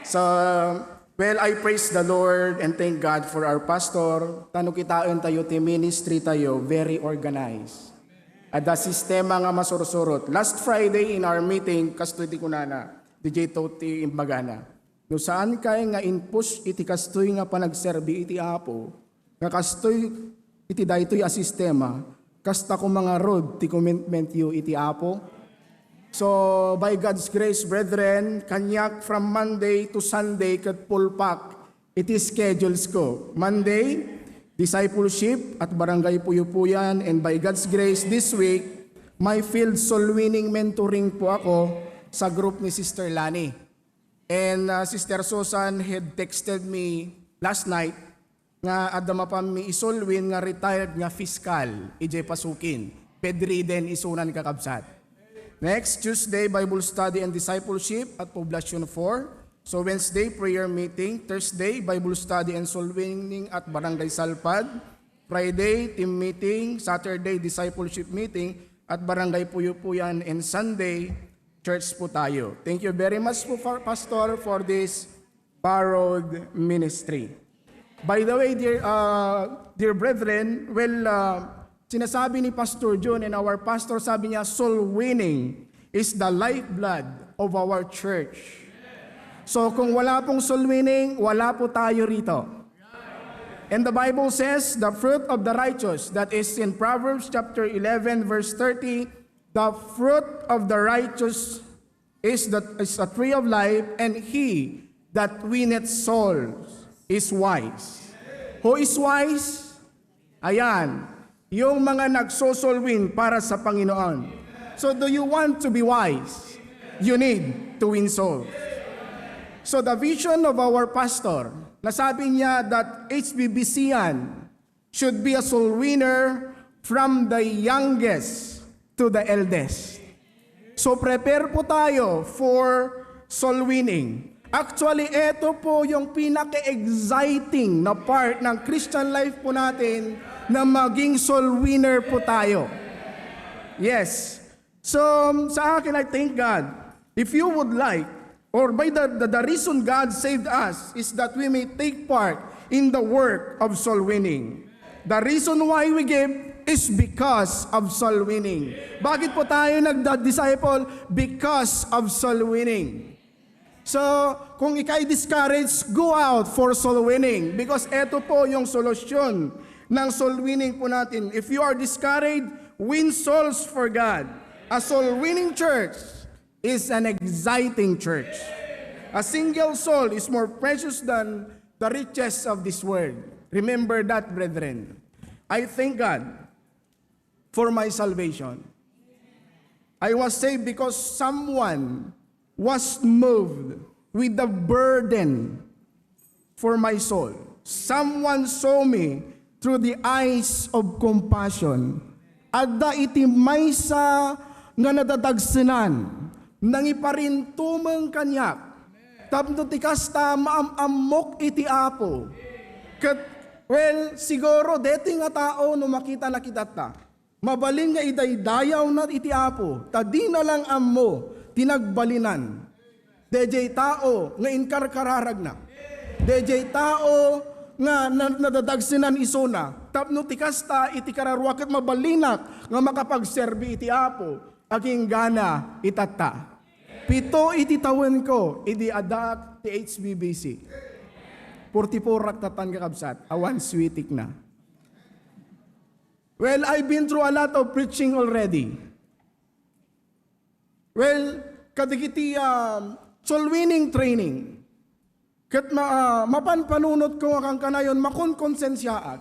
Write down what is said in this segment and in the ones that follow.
So, well, I praise the Lord and thank God for our pastor. Tano kitaan tayo, ti ministry tayo, very organized. At the sistema nga masursurot. Last Friday in our meeting, kastoy di kunana, DJ Toti Imbagana. No saan kay nga in-push iti kastoy nga panagserbi iti apo, nga kastoy iti daytoy a sistema, kasta ko mga road ti commitment you iti apo. So, by God's grace, brethren, kanyak from Monday to Sunday kat pulpak, iti schedules ko. Monday, discipleship at barangay Puyupuyan, and by God's grace, this week, my field soul winning mentoring po ako sa group ni Sister Lani. And Sister Susan had texted me last night nga adama pa mi isoul win nga retired nga fiscal, ije pasukin, bedridden isunan kakabsat. Next, Tuesday, Bible study and discipleship at Poblacion 4. So Wednesday, prayer meeting. Thursday, Bible study and soul winning at Barangay Salpad. Friday, team meeting. Saturday, discipleship meeting at Barangay Puyupuyan. And Sunday, church po tayo. Thank you very much po, Pastor, for this borrowed ministry. By the way, dear brethren, sinasabi ni Pastor John and our pastor, sabi niya, soul winning is the lifeblood of our church. So kung wala pong soul winning, wala po tayo rito. And the Bible says, the fruit of the righteous, that is in Proverbs chapter 11 verse 30, the fruit of the righteous is a tree of life, and he that winneth souls is wise. Who is wise? Ayan. Yung mga nagsosolwin para sa Panginoon. So do you want to be wise? You need to win souls. So the vision of our pastor, nasabi niya that HBBC should be a soul winner from the youngest to the eldest. So prepare po tayo for soul winning. Actually, ito po yung pinaka-exciting na part ng Christian life po natin, na maging soul winner po tayo. Yes. So, sa akin, I thank God. If you would like, or by the reason God saved us is that we may take part in the work of soul winning. The reason why we give is because of soul winning. Bakit po tayo nagda-disciple? Because of soul winning. So, kung ikay discouraged, go out for soul winning. Because ito po yung solusyon ng soul winning po natin. If you are discouraged, win souls for God. A soul winning church is an exciting church. A single soul is more precious than the riches of this world. Remember that, brethren. I thank God for my salvation. I was saved because someone was moved with the burden for my soul. Someone saw me through the eyes of compassion. Adda iti maysa nga nadadagsenan, nangiparintumeng kanyak, tapno ti kasta maamamok iti apo. Kat, well, siguro, deti nga tao no makita na kitata, mabalin nga idaydayaw na iti apo, tadi na lang ammo, tinagbalinan. DJ tao nga inkarkararag na. DJ tao nga nadadagsinan isona, tapno tikasta iti kararwakat mabalinak nga makapagserbi iti apo, aking gana itata. Pito iti tawen ko, idi adak ti HBBC. 44 raktatan kakabsat, awan sweetik na. Well, I've been through a lot of preaching already. Well, kadigiti soul winning training. Kat mapanpanunot ko akang kanayon makonkonsensyaat.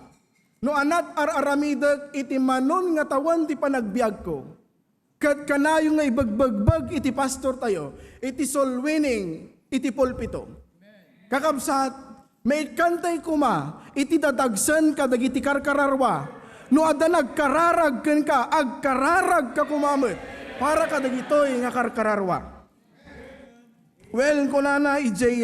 No anat aramidag iti manon nga tawan ti panagbiag ko. Kat kanayon nga ibagbagbag iti pastor tayo, iti soul winning, iti pulpito. Kakabsat, may kantay kuma, iti dadagsan kadagiti karkararwa. No ada nagkararag ken ka, agkararag ka kumamit, para kadagitoy nga karkararwa. Well, kunana ijay,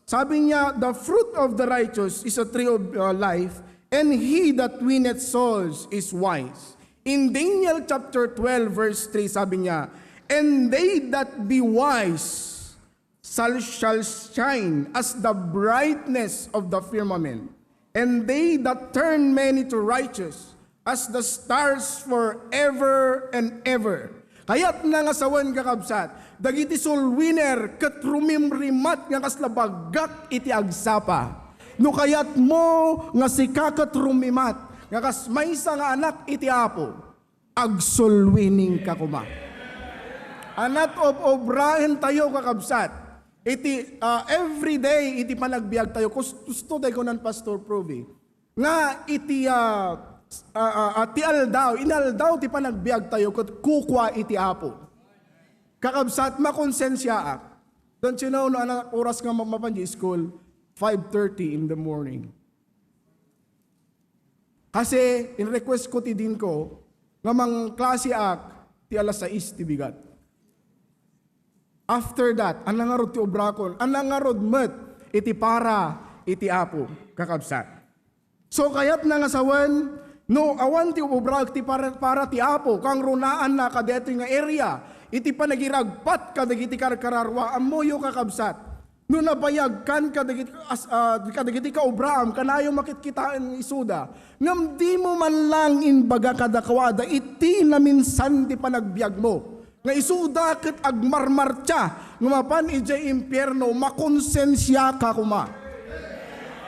sabi niya, the fruit of the righteous is a tree of life, and he that winneth souls is wise. In Daniel chapter 12 verse 3, sabi niya, and they that be wise shall shine as the brightness of the firmament, and they that turn many to righteous as the stars forever and ever. Kaya't nangasawan kakabsat, dagiti soul winner ket rumimrimat nga kaslabagak iti agsapa. No kayat mo nga sikakat rumimat, nga kas maysa nga anak iti Apo, ag soul winning ka kuma. Anat obrahen tayo kakabsat, iti every day iti panagbiag tayo. Gusto tayo ko ng Pastor Provi, nga iti ti aldaw, inaldaw ti panagbiag tayo ket kukwa iti Apo. Kakabsat makonsensya ak. Don't you know no anak oras nga mapanji school 5:30 in the morning. Kasi in request ko ti din ko nga mang klase ak ti alas 6 ti bigat. After that, anang arod ti obrakon, anang arod met iti para iti Apo kakabsat. So kayat nangasawan no, awan ti ubrak ti para ti Apo, kang runaan na kadeto nga area, iti panagiragpat kadagiti karkararwa, amoyo kakabsat. No nabayag kan kadagiti ka Abraham, kanayo makitkitaan isuda, ngam di mo man lang inbaga kadakwada, iti na minsan ti panagbiag mo. Nga isuda ket agmarmartya, ngumapan ijay impyerno, makonsensya ka kuma.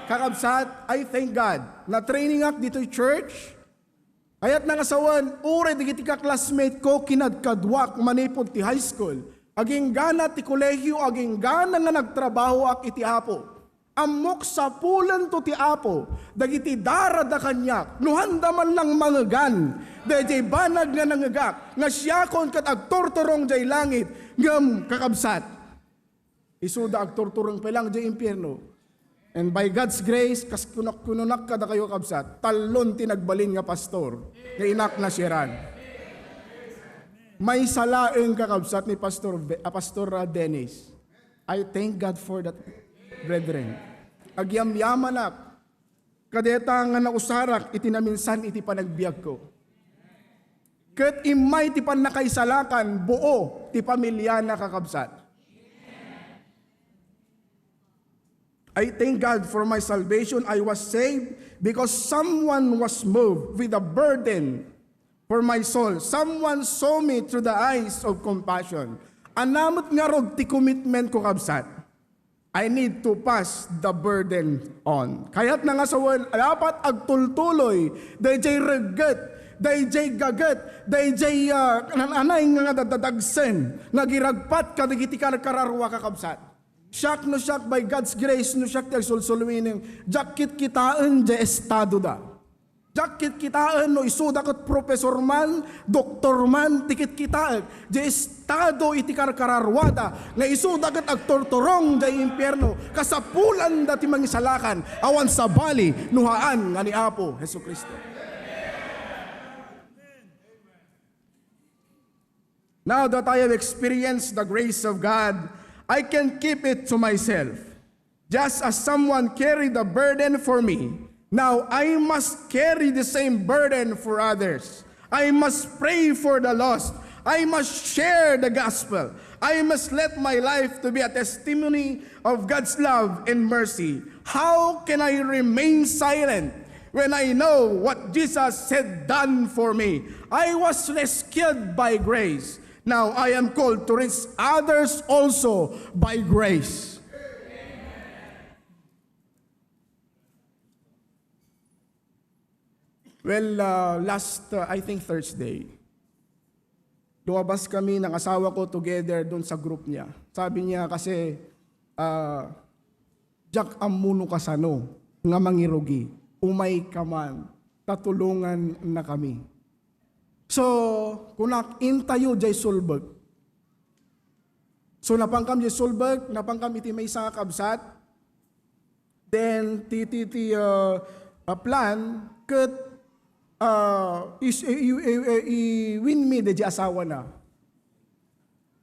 Kakabsat, I thank God na training ak dito church. Ayat nangasawan, ure digiti ka classmate ko kinadkadwak manipod ti high school. Aging gana ti kolehyo, aging gana nga nagtrabaho ak iti Apo. Amok sa pulan to ti Apo, dagiti darada kanyak, nuhanda man lang mangagan, dayjay banag nga nangagak, nga siyakon kat agtortorong jay langit, ngam kakabsat. Isuda agtortorong pelang jay impyerno. And by God's grace, kas kunak kada kayo kabsat, talon tinagbalin nga pastor, nga inak na siran. May salaeng kakabsat ni Pastor Dennis. I thank God for that, brethren. Agyamyaman ak, kadeta nga nausarak, itinaminsan iti panagbiag ko. Ket imay ti panakaisalakan, buo ti pamilya na kakabsat. I thank God for my salvation. I was saved because someone was moved with a burden for my soul. Someone saw me through the eyes of compassion. Anamot nga rog ti commitment ko kabsat. I need to pass the burden on. Kaya't na nga sa dapat agtultuloy, dayjay reget, dayjay gaget, dayjay anay nga dadadagsen, nagiragpat kadagiti kararwa kakabsat. Siyak no siyak by God's grace no siyak ti agsulsulwining jakit kitaan di estado da. Jakit kitaan no isuda ket professor man, doktor man, tikit kitaan di estado iti karkararwada nga isuda ket agtortorong di impyerno kasapulan da ti mangisalakan awan sa bali nuhaan nga ni Apo Hesukristo. Now that I have experienced the grace of God, I can keep it to myself. Just as someone carried the burden for me, now I must carry the same burden for others. I must pray for the lost. I must share the gospel. I must let my life to be a testimony of God's love and mercy. How can I remain silent when I know what Jesus had done for me? I was rescued by grace. Now I am called to reach others also by grace. Well, last, I think Thursday, lumabas kami ng asawa ko together doon sa group niya. Sabi niya kasi, Jack, amuno ka sano, nga mangirugi, umay ka man, tatulungan na kami. So, kunak intayo jay sulbag. So, napangkam jay sulbag, napangkam iti may isang kabsat. Then, plan, ket, i-win me de jay asawa na.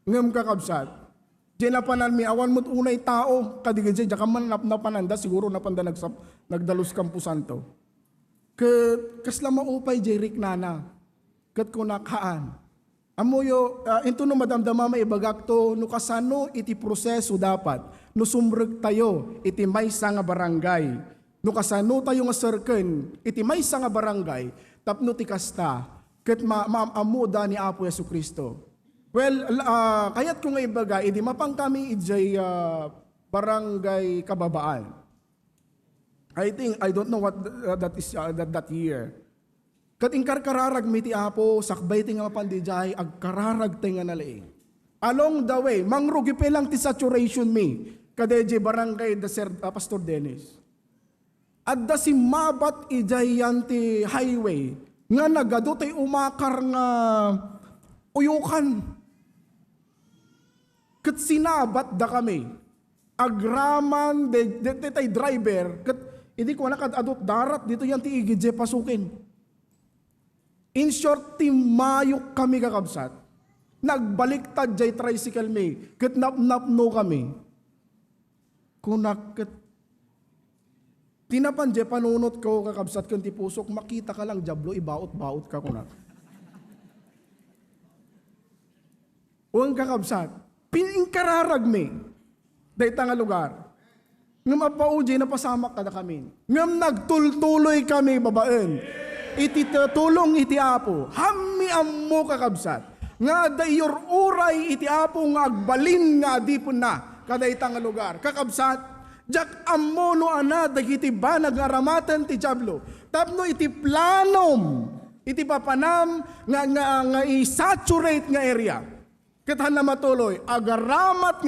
Ngam kakabsat. Jay napanan mi, awan mo't unay tao, kadigin jay, jaka man napananda, siguro napanda nagdalus kampusan to. Ket, kasla maupay jay rik nana. Kat kunakhaan, Amoyo, into no madamdama may ibagak to, no kasano iti proseso dapat, no sumreg tayo, iti maysa nga barangay, no kasano tayo nga serken, iti maysa nga barangay, tapno ti kasta, ket maamuda ni Apo Yesu Kristo. Well, kayat ko nga ibaga, iti mapang kami ijay barangay Kababaan. I don't know what that is that year. Kat kararag mi ti Apo, sakbay ti nga pandijay, agkararag ti nga nalaing. Along the way, mangrugi pa lang ti saturation mi, kadeje barangay da Sir Pastor Dennis. At da si mabat ijay yan ti highway, nga nagado tay umakar nga uyukan. Kat sinabat da kami, agraman, de tay driver, kat hindi ko nakadadot darat, dito yan ti igidje pasukin. In short, timayok kami kakabsat. Nagbaliktad jay tricycle may. Kitnap-nap no kami. Kunak tinapan jay panunot ko kakabsat kunti pusok, makita ka lang jablo, ibaot-baot ka kunak. Uwang kakabsat, piningkararag may. Dayta nga lugar. Ngam apauji na pasamak kada kami. Ngam nagtultuloy kami babaen. Iti tulong iti Apo, hami ammo kakabsat, nga dayor uray iti Apo nga agbalin nga adipon na, kadayta nga lugar. Kakabsat, jak ammo no ana, dagiti ba nagaramatan ti Diablo, tapno iti planom, iti papanam, nga i-saturate nga area. Katahan na matuloy, agaramat,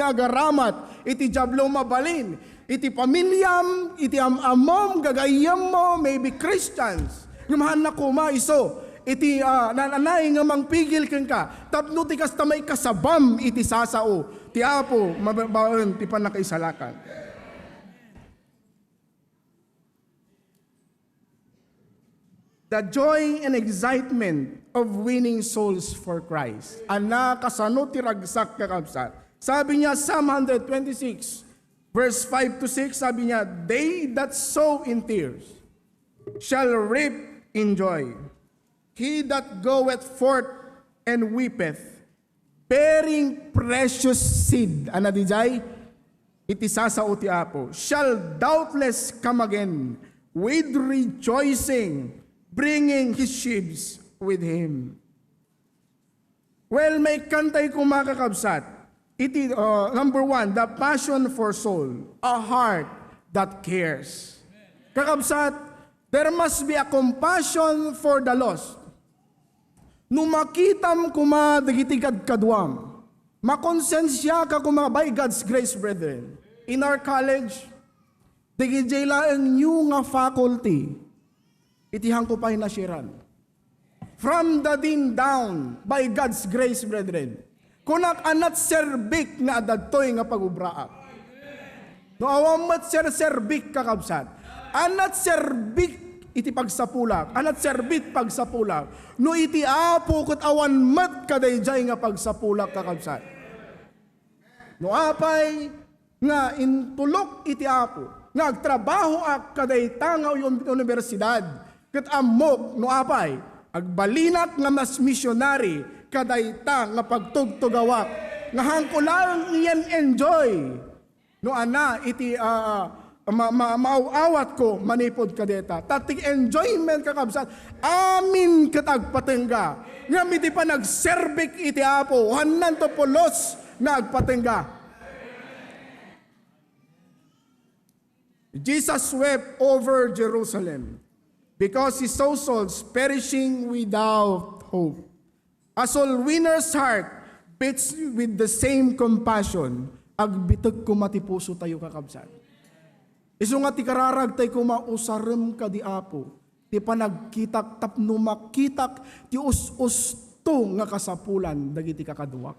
iti Diablo mabalin, iti pamilyam, iti amom, gagayam mo, maybe Christians, ngamahan na kuma iso, iti nananay nga mangpigil kang ka, tapno ti kastamay kasabam iti sasao, ti Apo, mababaon, ti panakaisalakan. The joy and excitement of winning souls for Christ. Ana kasano ti ragsak kakabsat. Sabi niya, Psalm 126, verse 5 to 6, sabi niya, they that sow in tears shall reap in joy. He that goeth forth and weepeth, bearing precious seed, ana dijay, iti sasao ti Apo, shall doubtless come again with rejoicing, bringing his sheaves with him. Well, may kantay ko makakabsat. Iti, number 1, the passion for soul, a heart that cares. Kakabsat, there must be a compassion for the lost. Nung makitam kuma dagitigad kadwam, makonsensya ka kuma by God's grace, brethren. In our college, digijay ang new nga faculty, itihang ko pa'y nasiran. From the din down, by God's grace, brethren, kunak anat serbik nga adadtoy nga pagubraak. No awamat serbik kakabsat. Anat serbik iti pagsapulak, anat serbit pagsapulak, no iti Apo ket awan met kadayjay nga pagsapulak kakabsat. No apay nga intulok iti Apo, nga agtrabaho ak kadayta nga universidad, ket ammok no apay, agbalinat nga mas missionary, kadayta nga pagtugtugawak, nga hangkulang iyan enjoy, no ana iti maawat ko manipod kadeta. Tatig enjoyment kakabsat. Amin katagpatengga. Nga miti pa nagserbik iti Apo. Hanan to pulos na agpatengga. Jesus wept over Jerusalem because he saw souls perishing without hope. A soul winner's heart beats with the same compassion. Agbitag ko matipuso tayo kakabsat. Isu nga ti kararag tay kumausarem ka di Apo, ti panagkitak tapno makitak ti us-usto nga kasapulan dagiti kakaduwak.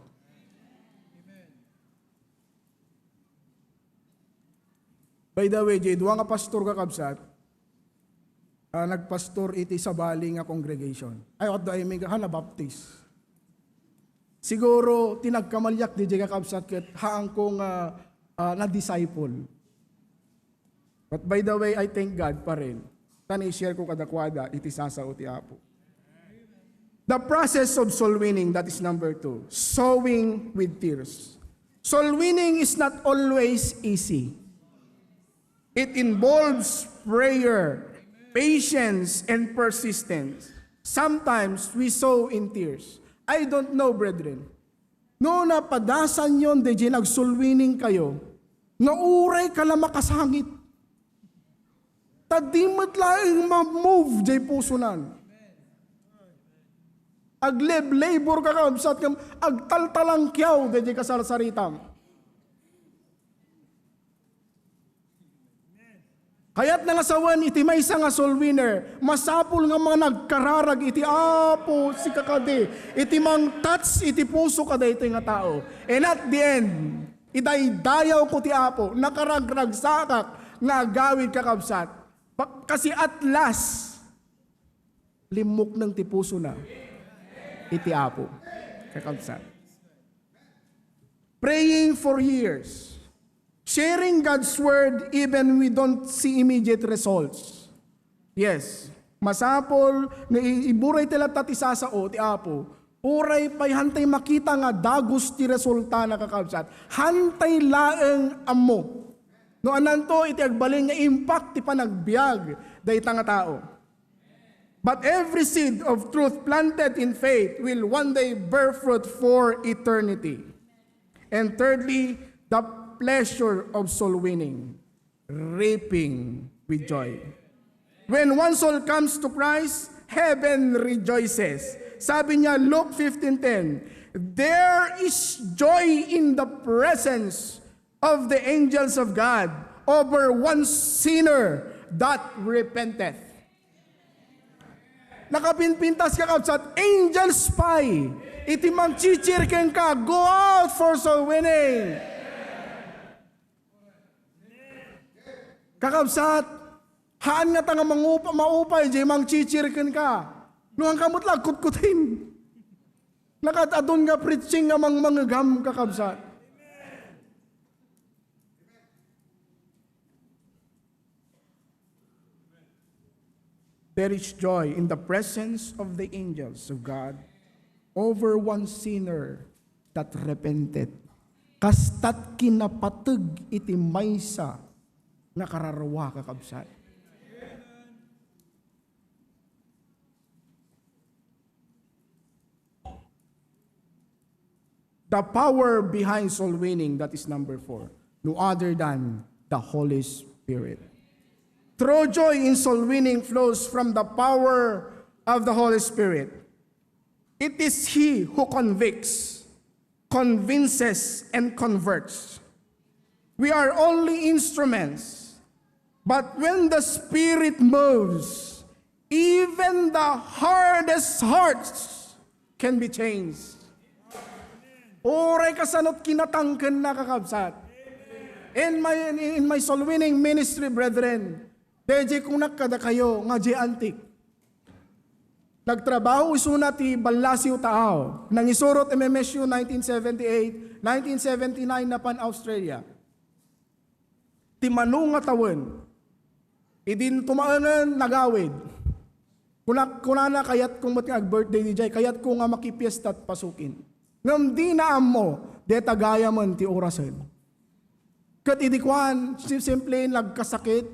By the way, duwa nga pastor kakabsat, nagpastor iti sabali nga congregation. Ay, what do I mean? Baptist. Siguro, tinagkamalyak di kakabsat ket haang kong na-disciple. But by the way, I thank God pa rin. Tani share ko kadakwada, iti sasao ti Apo. The process of soul winning, that is number 2. Sowing with tears. Soul winning is not always easy. It involves prayer, patience, and persistence. Sometimes we sow in tears. I don't know, brethren. No napadasan yon, DJ, nag-soul winning kayo, nauray ka lang makasangit. Tadimot lang ma-move, jay puso nan. Agleb-labor ka kabsat kam, agtaltalang kyaw, DJ kasarsaritam. Kaya't nga sawan, iti may isa nga soul winner, masapul nga mga nagkararag, iti apo, si kakade, iti mang touch, iti puso kada ito nga tao. And at the end, idaydayaw ko ti apo, nakaragragsakak, nga gawid kakabsat. Kasi at last, limok ng ti puso na, iti apo, kakabsat. Praying for years. Sharing God's word even we don't see immediate results. Yes, masapol, na iburay tila tatisasao, ti apo, uray pa'y hantay makita nga dagos ti resulta na kakabsat. Hantay laeng amo. No ananto, iti agbaling nga impact ti panagbiag, dayta nga tao. But every seed of truth planted in faith will one day bear fruit for eternity. And thirdly, the pleasure of soul winning, reaping with joy. When one soul comes to Christ, heaven rejoices. Sabi niya, Luke 15:10, there is joy in the presence of the angels of God over one sinner that repenteth. Nakapinpintas ka kabsat, angels spy, iti magchichirken ka, go out for soul winning. Kakabsat, haan nga tanga maupay, jay mang chichirken ka. Nuhang kamot lang, kutkutin. Nakatadon nga preaching nga manggam kakabsat. There is joy in the presence of the angels of God over one sinner that repented. Kastat kinapateg iti maysa nakararwa kakabsat. The power behind soul winning, that is number 4. No other than the Holy Spirit. True joy in soul winning flows from the power of the Holy Spirit. It is He who convicts, convinces, and converts. We are only instruments. But when the Spirit moves, even the hardest hearts can be changed. Oray kasanot kinatangken na kakabsat. In my soul winning ministry, brethren, deje kung nakada kayo nga je antik. Nagtrabaho isuna ti Balasiw tao. Nang isurot MMSU 1978, 1979 na pan Australia. Ti manong nga tawon. Idin tumaanan nagawid. Kunana kayat kung mati ag-birthday ni Jay, kayat ko nga makipiesta at pasukin. Ngam di na mo, de tagaya man ti orasan. Kat idikwan, simple nagkasakit,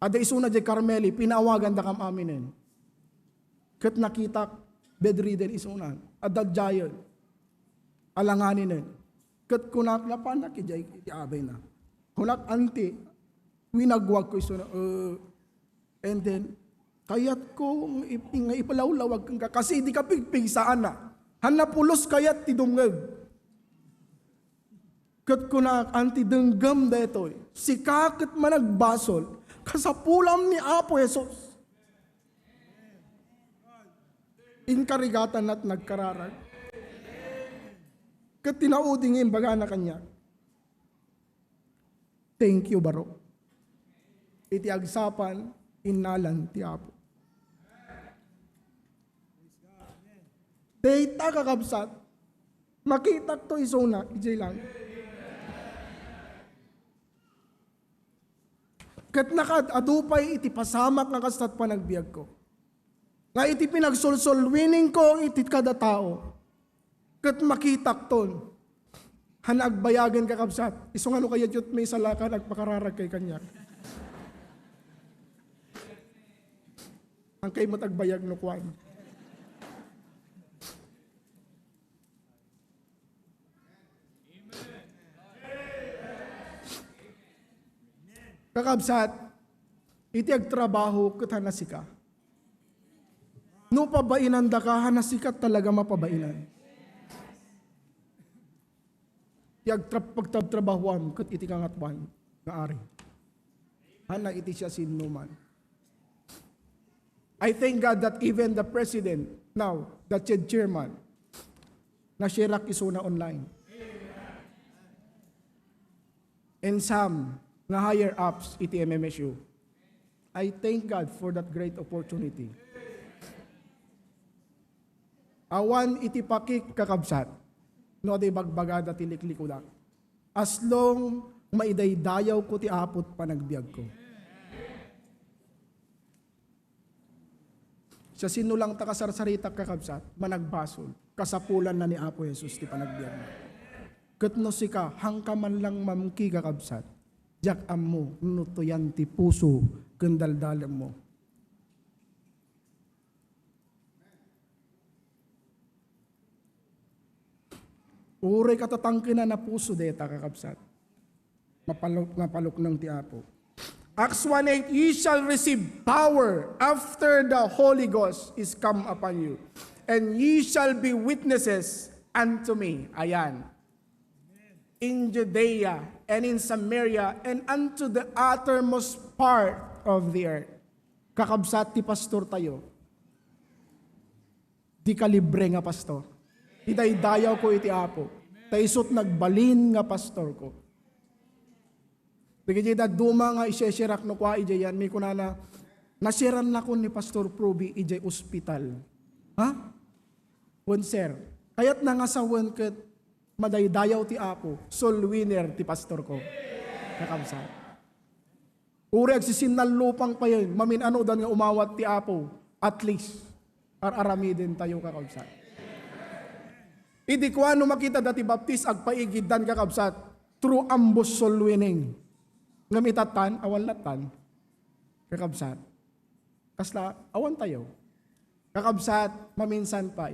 ada isuna Jay Carmeli, pinaawagan da kam aminin. Kat nakita, bedridden isunan, adagjayan, alanganinin. Kat kunak lapan na ki Jay, iti abay na. Kunak anti, winagwag ko isuna, and then, kayat ko nga ipalawlawag kang ka, kasi di ka pigpig saan na. Hanapulos kayat ti dumngag. Kat kunak anti denggam da ito, si kakit managbasol, kasapulam ni Apo Jesus. Inkarigatan at nagkararag. Kat tinaudingin baga na kanya. Thank you, Barok. Iti agsapan, inalan ti Apo. Data kakabsat, makita to isuna, ijay lang. Kat nakad, adupay iti pasamak nga kastat panagbiag ko. Nga iti pinagsolsolwining ko iti kada tao. Kat makitak ton. Hanagbayagan kakabsat. Isong ano kaya jut may salaka nagpakararag kay kanyak. Ang kay matagbayag no kwan. Kakabsat, iti agtrabaho kat hanasika. No pabainan da ka, hanasikat talaga mapabainan. Pagtrabahuan kat iti kangatwan nga ari. Hana iti siya sinuman. I thank God that even the president, now, the chairman, nashirak isuna online. And some na higher ups iti MMSU. I thank God for that great opportunity. Awan iti pakik kakabsat, no di bagbagada ti liklikudak. As long maidaydayaw ko ti apot panagbiag ko. Sa sinulang takasarsarita kakabsat, managbasol, kasapulan na ni Apo Jesus ti panagbiag mo. Katno sika, hangkaman lang mamki kakabsat, jak ammo, nutuyan ti puso, kandaldalam mo. Uray katatangkin na puso deta kakabsat. Mapalok ng ti Apo. Acts 1:8, ye shall receive power after the Holy Ghost is come upon you. And ye shall be witnesses unto me. Ayan. In Judea and in Samaria and unto the uttermost part of the earth. Kakabsat ti pastor tayo. Di kalibre nga pastor. Idaydayaw ko iti Apo. Taisot nagbalin nga pastor ko. Bigay da duma nga isesirak no kwa ijay yan. May kunana, nasiran na ko ni Pastor Proby ijay ospital. Ha? Wan sir. Kayat na nga sa wan kat madaydayaw ti Apo. Soul winner ti pastor ko. Kakamsa. Uri agsisinal lupang pa yun. Mamin ano dan nga umawat ti Apo. At least. Aramidin tayo kakamsa. Idi ko ano makita dati baptis agpaigid dan kakabsat. True ambos soul winning. Ngamitatan, awan latan. Kakabsat. Kasla, awan tayo. Kakabsat, maminsan pa.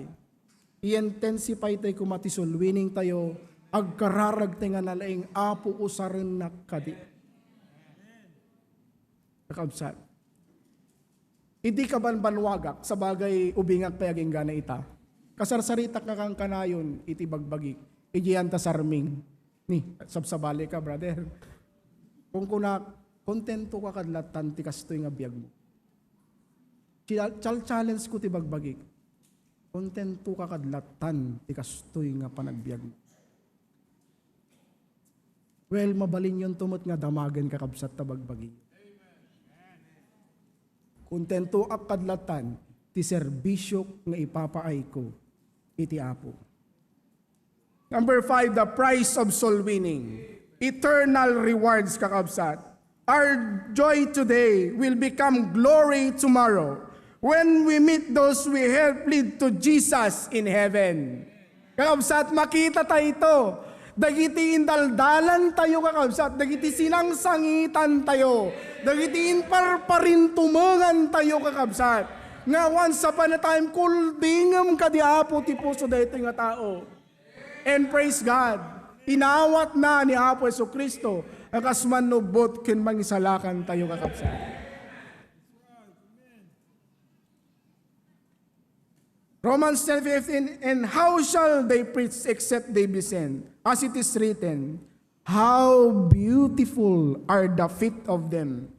I-intensify tayo kumatisul, winning tayo, agkararag tayo nga nalaing Apo usarin na kadi. Kakabsat. Idi ka banwagak sa bagay ubingak payaging gana ita. Kasarsaritak na kang kanayon, iti bagbagi. Ijiyan ta sarming. Ni, sabsabali ka, brother. Kung kuna, kontento ka kadlatan, ti kastoy nga biyag mo. Challenge ko ti bagbagi. Kontento ka kadlatan, ti kastoy nga panagbiag mo. Well, mabalin yun tumot nga damagan kakabsat ta bagbagi. Kontento ak kadlatan, ti serbisyo nga ipapaay ko, iti Apo. Number 5, the price of soul winning. Eternal rewards, kakabsat. Our joy today will become glory tomorrow when we meet those we help lead to Jesus in heaven. Kakabsat, makita tayo ito. Dagiti indaldalan tayo, kakabsat. Dagiti sinangsangitan tayo. Dagiti inparparintumangan tayo, kakabsat. Nga once upon a time, kuldingam ka di Apo ti puso dito nga tao. And praise God. Inawat na ni Apo Jesucristo ang kasmanubot kin mangisalakan tayo kakabsat. Romans 10:15, and how shall they preach except they be sent? As it is written, how beautiful are the feet of them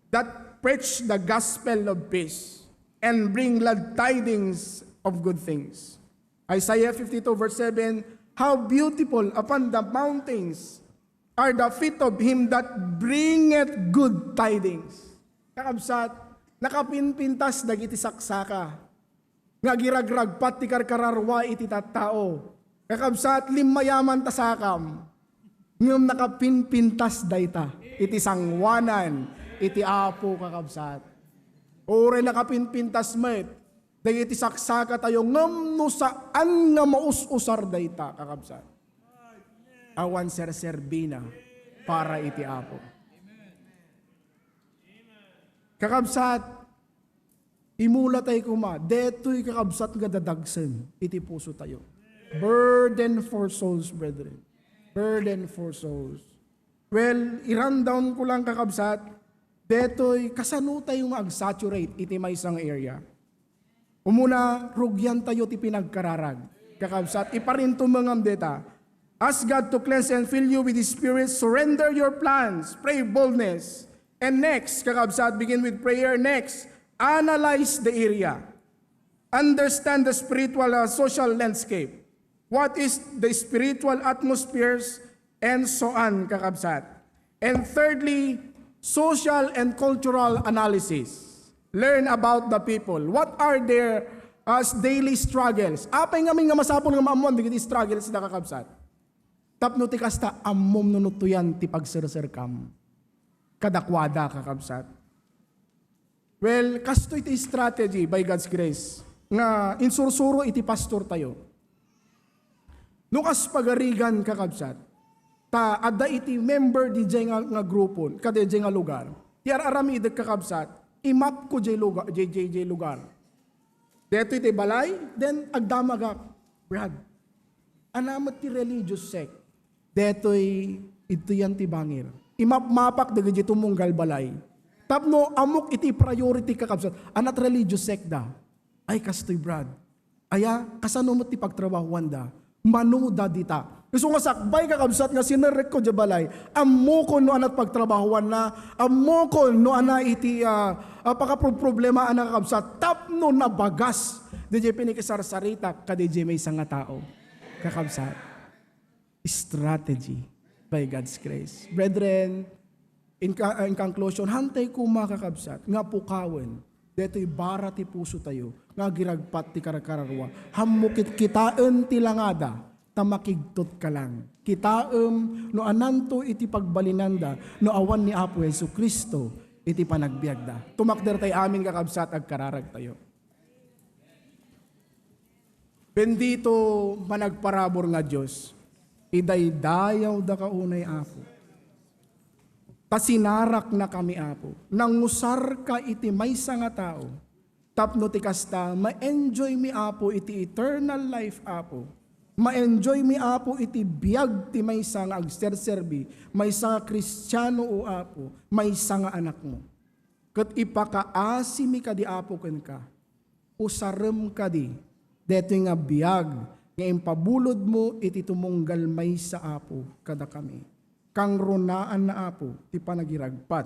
that preach the gospel of peace and bring glad tidings of good things. Isaiah 52:7, how beautiful upon the mountains are the feet of him that bringeth good tidings. Kakabsat, nakapinpintas dagiti saksaka. Nga giragrag pati karkararwa iti tattao. Kakabsat, limayaman tasakam. Ngam nakapinpintas dayta. Iti sangwanan, iti Apo kakabsat. Ore nakapinpintas met. Dagiti saksaka tayo ngam no saan nga maus-usar dayta kakabsat. Awan ser-serbina para iti Apo. Kakabsat, imula tayo kuma, deto'y kakabsat nga dadagsen iti puso tayo. Burden for souls, brethren. Burden for souls. Well, i-rundown ko lang kakabsat, deto'y kasano tayo mag-saturate iti may isang area. Umuna, rugyan tayo ti pinagkararag. Kakabsat, iparinto mangam deta. Ask God to cleanse and fill you with His Spirit. Surrender your plans. Pray boldness. And next, kakabsat, begin with prayer. Next, analyze the area. Understand the spiritual social landscape. What is the spiritual atmospheres and so on, kakabsat. And thirdly, social and cultural analysis. Learn about the people. What are their daily struggles? Apay ngamin nga masapol nga maamon, digiti struggles na kakabsat. Tapno ti kasta, amom nunutuyan ti pagsirsirkam. Kadakwada kakabsat. Well, kasto iti strategy by God's grace. Nga insursuro iti pastor tayo. Nukas pagarigan kakabsat. Ta adda iti member di nga grupo, kada di nga lugar. Tiar arami iti kakabsat. Imap ko jay lugar. Deto iti balay, then agdamagak. Brad, anamat ti religious sect. Deto'y ito yan ti bangir. Imap-mapak dagiti tumunggal balay. Tapno amok iti priority kakabsat. Anat religious sect da. Ay kastoy Brad. Aya, kasano mo ti pagtrabahuan da. Manuda dita. Gusto nga sakbay kakabsat nga sinerek ko balay. Amo ko no anat pagtrabahuan na. Amo ko no ana iti pakaproblema ana kakabsat. Tapno na bagas. DJ pinikisar-sarita ka DJ may isang tao. Kakabsat. Strategy by God's grace. Brethren, in conclusion, hantay ko makakabsat. Nga pukawen. Deto'y bara ti puso tayo. Nga giragpat ti karakararwa. Hamukit kitaan ti langada. Tamakigtot ka lang. Kitaem no ananto iti pagbalinanda no awan ni Apo Yesu Kristo iti panagbiagda. Tumakder tayo amin kakabsat agkararag tayo. Bendito managparabor nga Diyos. Idaydayaw da kaunay Apo. Tasinarak na kami Apo. Nangusar ka iti maysa nga tao. Tapno ti kasta ma-enjoy mi Apo iti eternal life Apo. Ma-enjoy mi Apo iti biyag ti maysa nga agserserbi, maysa nga Kristiyano o Apo, maysa nga anak mo. Ket ipakaasi mi kadi Apo ken ka. Usarem kadi deto nga biyag nga impabulod mo iti tumunggal maysa Apo kada kami. Kang runaan na Apo ti panagiragpat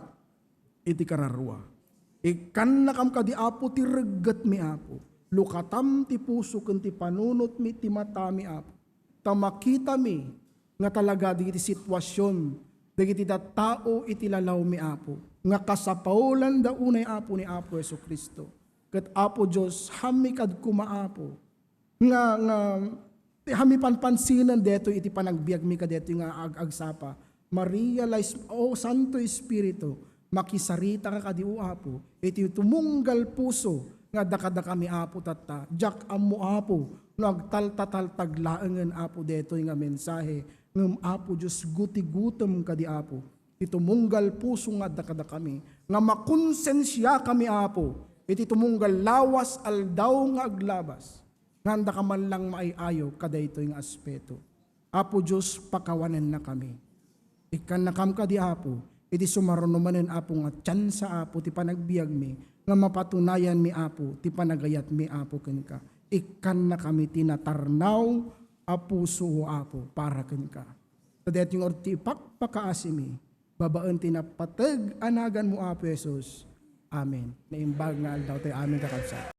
iti kararwa. Ikan na kam kadi Apo ti regget mi Apo. Lukatam ti puso ken ti panunot mi ti mata mi Apo. Tamakita mi nga talaga digiti sitwasyon dagiti tao iti lalaw mi Apo. Nga kasapaulan da unay Apo ni Apo Yesu Kristo. Ket Apo Dios hami kad kumaapo. Nga hami panpansinan deto iti panagbiag mi kadeto nga agsapa. Ma-realize Santo Espiritu makisarita ka kadi o Apo iti tumunggal puso nga dakada kami Apo tata, jak amo Apo, nagtaltataltaglaangan Apo deto nga mensahe, ngem Apo Diyos guti-gutom kadi Apo, iti tumunggal puso nga dakada kami, nga makonsensya kami Apo, iti tumunggal lawas aldaw nga aglabas, nga anda ka man lang maiayo kada ito yung aspeto. Apo Diyos, pakawanan na kami. Ikan na kam kadi Apo, iti sumarunumanen Apo nga tsansa Apo, ti panagbiag mi, nga mapatunayan mi Apo, ti panagayat mi Apo ken ka. Ikan na kami tinatarnaw a puso o Apo para ken ka. Tadet yung orti pakpakaasi mi, babaan tinapatag anagan mo Apo Jesus. Amen. Naimbag nga aldaw tayo amin kakabsa.